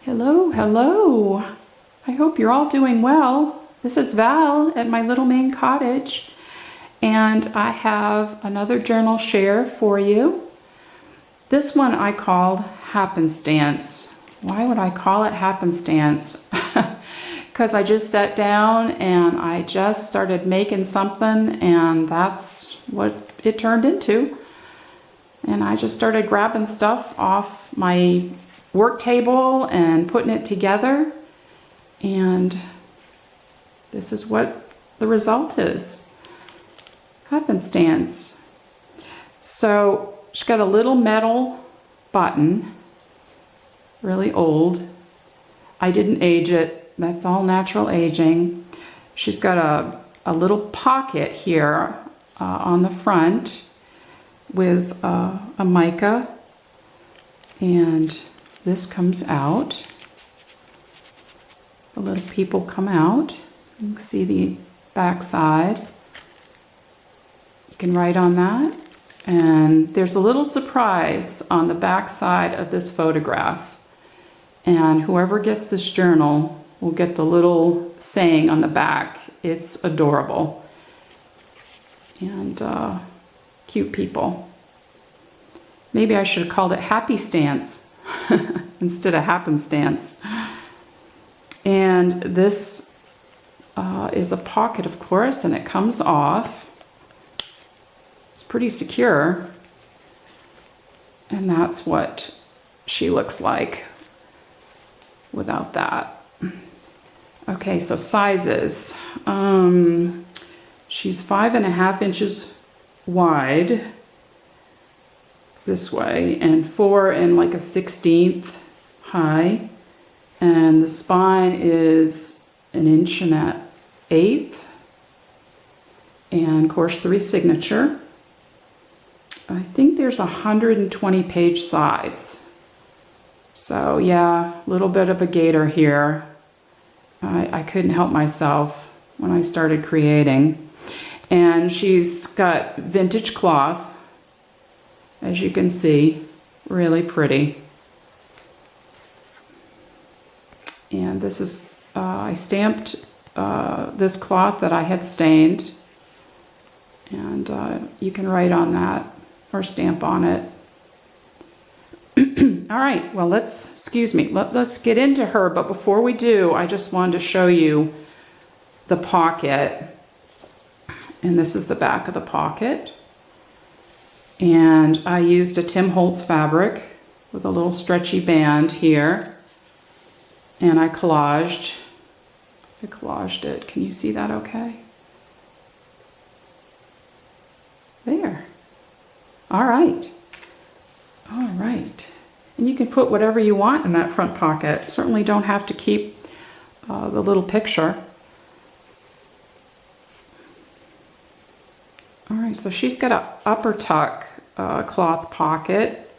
Hello, hello. I hope you're all doing well. This is Val at my little Maine cottage, and I have another journal share for you. This one I called Happenstance. Why would I call it Happenstance? Because I just sat down and I just started making something, and that's what it turned into. And I just started grabbing stuff off my work table and putting it together, and this is what the result is. Happenstance. So she's got a little metal button, really old. I didn't age it, that's all natural aging. She's got a little pocket here on the front with a mica, and this comes out. The little people come out. You can see the back side. You can write on that. And there's a little surprise on the back side of this photograph. And whoever gets this journal will get the little saying on the back. It's adorable. And cute people. Maybe I should have called it Happy Stance instead of Happenstance. And this is a pocket, of course, and it comes off. It's pretty secure. And that's what she looks like without that. Okay, so sizes. She's 5.5 inches wide this way, and 4 1/16 high, and the spine is 1 1/8, and of course 3 signature. I think there's 120 page sides, so yeah, a little bit of a gator here. I couldn't help myself when I started creating. And she's got vintage cloth, as you can see, really pretty. And this is, I stamped this cloth that I had stained, and you can write on that or stamp on it. All right, well, let's get into her, but before we do, I just wanted to show you the pocket. And this is the back of the pocket. And I used a Tim Holtz fabric with a little stretchy band here. And I collaged it. Can you see that okay? There. All right. All right. And you can put whatever you want in that front pocket. Certainly don't have to keep the little picture. All right, so she's got an upper tuck cloth pocket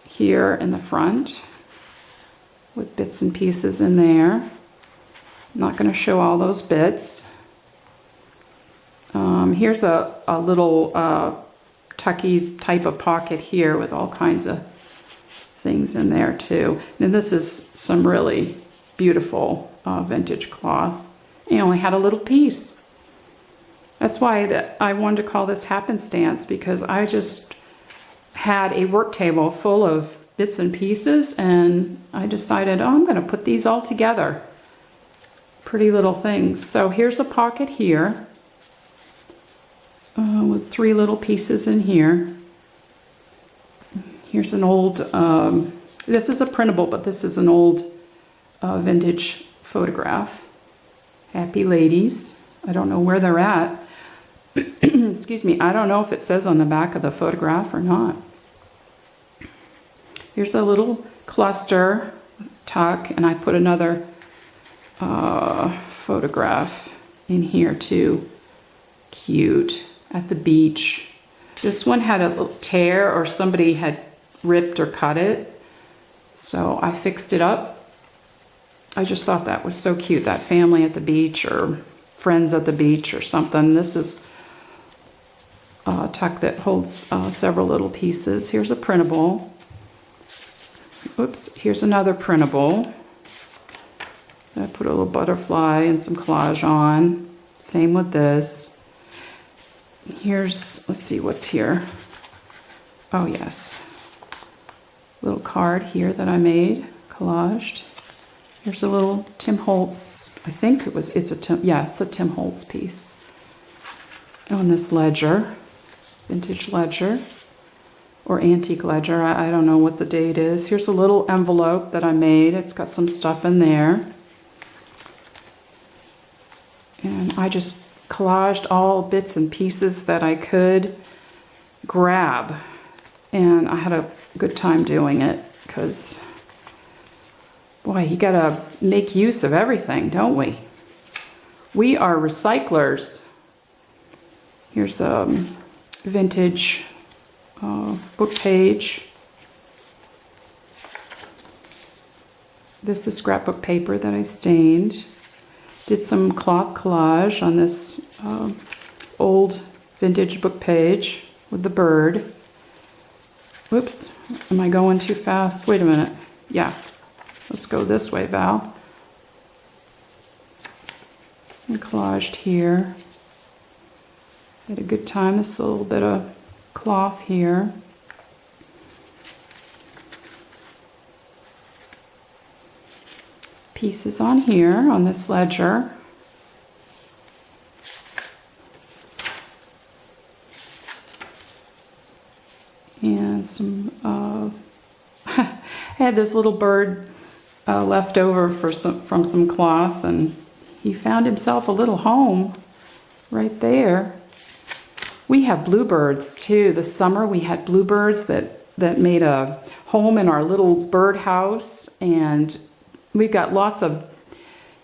here in the front with bits and pieces in there. I'm not going to show all those bits. Here's a little tucky type of pocket here with all kinds of things in there too. And this is some really beautiful vintage cloth. I only had a little piece. That's why I wanted to call this Happenstance, because I just had a work table full of bits and pieces, and I decided, oh, I'm going to put these all together. Pretty little things. So here's a pocket here with 3 little pieces in here. Here's an old, this is a printable, but this is an old vintage photograph. Happy ladies. I don't know where they're at. Excuse me, I don't know if it says on the back of the photograph or not. Here's a little cluster tuck, and I put another photograph in here too. Cute. At the beach. This one had a little tear, or somebody had ripped or cut it, so I fixed it up. I just thought that was so cute, that family at the beach or friends at the beach or something. This is a tuck that holds several little pieces. Here's a printable. Oops, here's another printable. I put a little butterfly and some collage on. Same with this. Here's, let's see what's here. Oh yes, little card here that I made, collaged. Here's a little Tim Holtz, I think it's a Tim Holtz piece. On this ledger, vintage ledger, or antique ledger, I don't know what the date is. Here's a little envelope that I made. It's got some stuff in there. And I just collaged all bits and pieces that I could grab. And I had a good time doing it because, boy, you gotta make use of everything, don't we? We are recyclers. Here's a vintage book page. This is scrapbook paper that I stained. Did some cloth collage on this old vintage book page with the bird. Whoops, am I going too fast? Wait a minute. Yeah, let's go this way, Val. And collaged here. Had a good time. This is a little bit of cloth here. Pieces on here on this ledger. And some, I had this little bird left over from some cloth, and he found himself a little home right there. We have bluebirds too. This summer we had bluebirds that made a home in our little bird house, and we've got lots of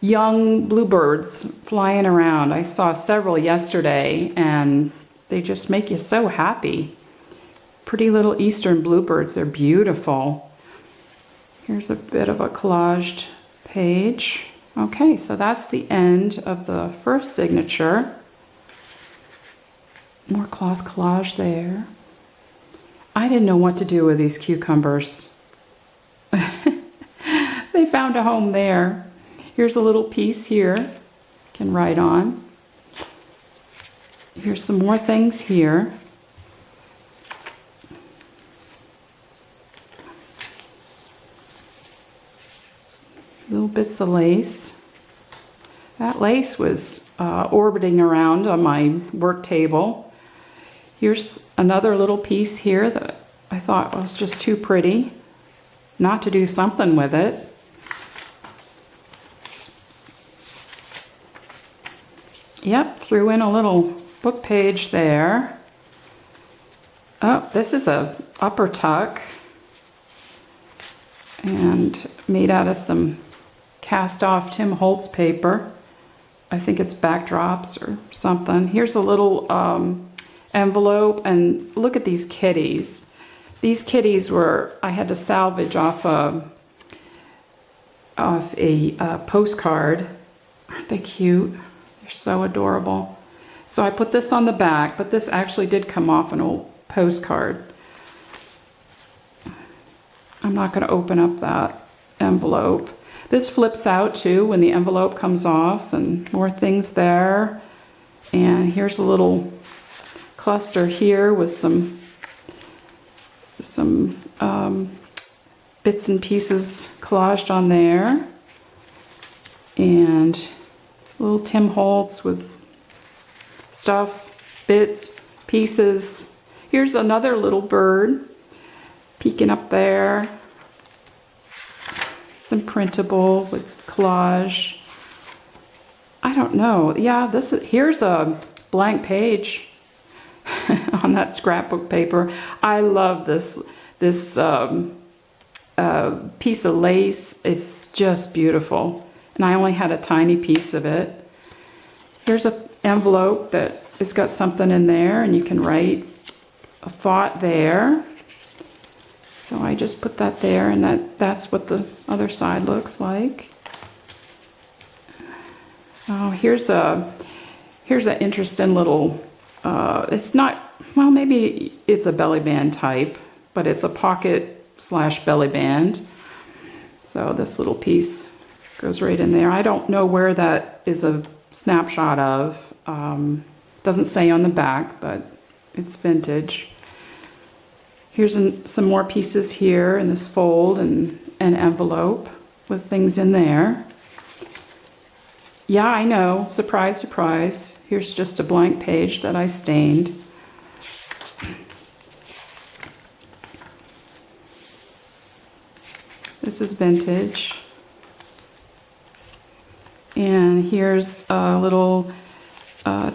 young bluebirds flying around. I saw several yesterday, and they just make you so happy. Pretty little eastern bluebirds. They're beautiful. Here's a bit of a collaged page. Okay, so that's the end of the first signature. More cloth collage there. I didn't know what to do with these cucumbers. They found a home there. Here's a little piece here. Can write on. Here's some more things here. Little bits of lace. That lace was orbiting around on my work table. Here's another little piece here that I thought was just too pretty not to do something with it. Yep, threw in a little book page there. Oh, this is a upper tuck and made out of some cast off Tim Holtz paper. I think it's backdrops or something. Here's a little envelope, and look at these kitties. These kitties I had to salvage off a postcard. Aren't they cute? They're so adorable. So I put this on the back, but this actually did come off an old postcard. I'm not going to open up that envelope. This flips out too when the envelope comes off, and more things there. And here's a little cluster here with some bits and pieces collaged on there. And little Tim Holtz with stuff, bits, pieces. Here's another little bird peeking up there. Some printable with collage. I don't know. Yeah, here's a blank page on that scrapbook paper. I love this piece of lace. It's just beautiful. And I only had a tiny piece of it. Here's an envelope that has got something in there, and you can write a thought there. So I just put that there, and that's what the other side looks like. Oh, here's an interesting little, it's not, well, maybe it's a belly band type, but it's a pocket slash belly band. So this little piece goes right in there. I don't know where that is a snapshot of. Doesn't say on the back, but it's vintage. Here's some more pieces here in this fold and an envelope with things in there. Yeah, I know. Surprise, surprise. Here's just a blank page that I stained. This is vintage. And here's a little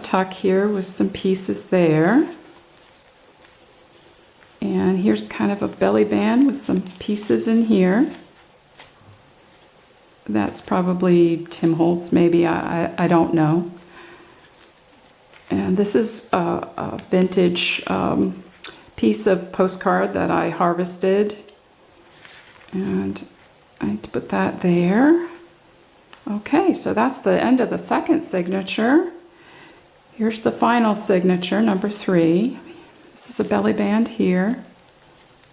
tuck here with some pieces there. And here's kind of a belly band with some pieces in here. That's probably Tim Holtz, maybe, I don't know. And this is a vintage piece of postcard that I harvested. And I put that there. Okay, so that's the end of the second signature. Here's the final signature, number 3. This is a belly band here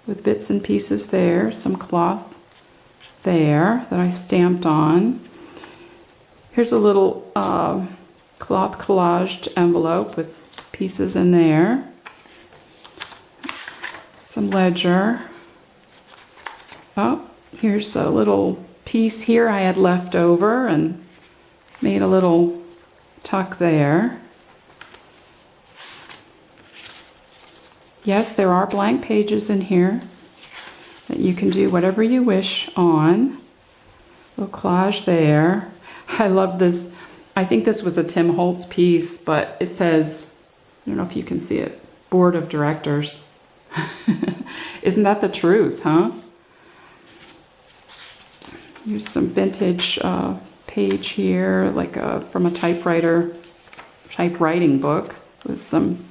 with bits and pieces there, some cloth there that I stamped on. Here's a little cloth collaged envelope with pieces in there. Some ledger. Oh, here's a little piece here I had left over and made a little tuck there. Yes, there are blank pages in here that you can do whatever you wish on. Little collage there. I love this. I think this was a Tim Holtz piece, but it says, I don't know if you can see it, Board of Directors. Isn't that the truth, huh? Here's some vintage page here, like from a typewriting book with some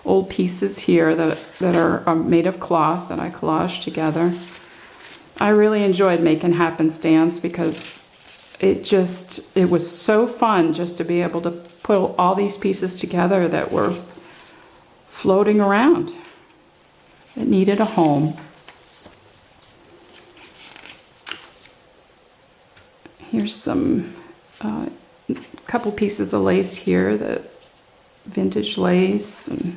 old pieces here that are made of cloth that I collaged together. I really enjoyed making Happenstance because it was so fun just to be able to put all these pieces together that were floating around, that needed a home. Here's some couple pieces of lace here, the vintage lace, and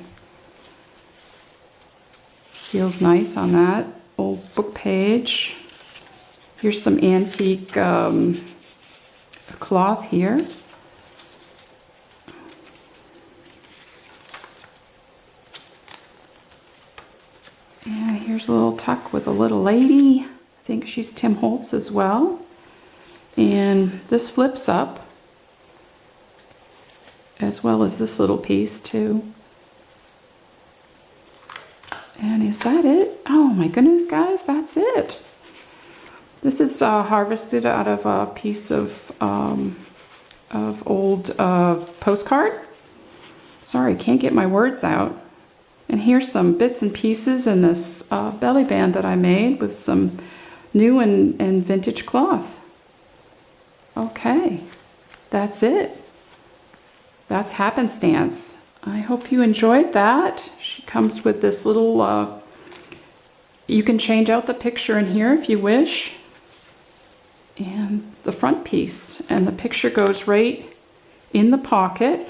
feels nice on that old book page. Here's some antique cloth here. And here's a little tuck with a little lady. I think she's Tim Holtz as well. And this flips up, as well as this little piece too. And is that it? Oh my goodness, guys, that's it. This is harvested out of a piece of old postcard. Sorry, can't get my words out. And here's some bits and pieces in this belly band that I made with some new and vintage cloth. Okay, that's it. That's Happenstance. I hope you enjoyed that. She comes with this little, you can change out the picture in here if you wish. And the front piece. And the picture goes right in the pocket.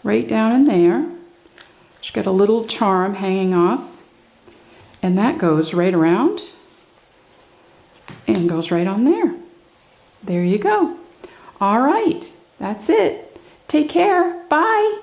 Right down in there. She's got a little charm hanging off. And that goes right around. And goes right on there. There you go. All right. That's it. Take care. Bye.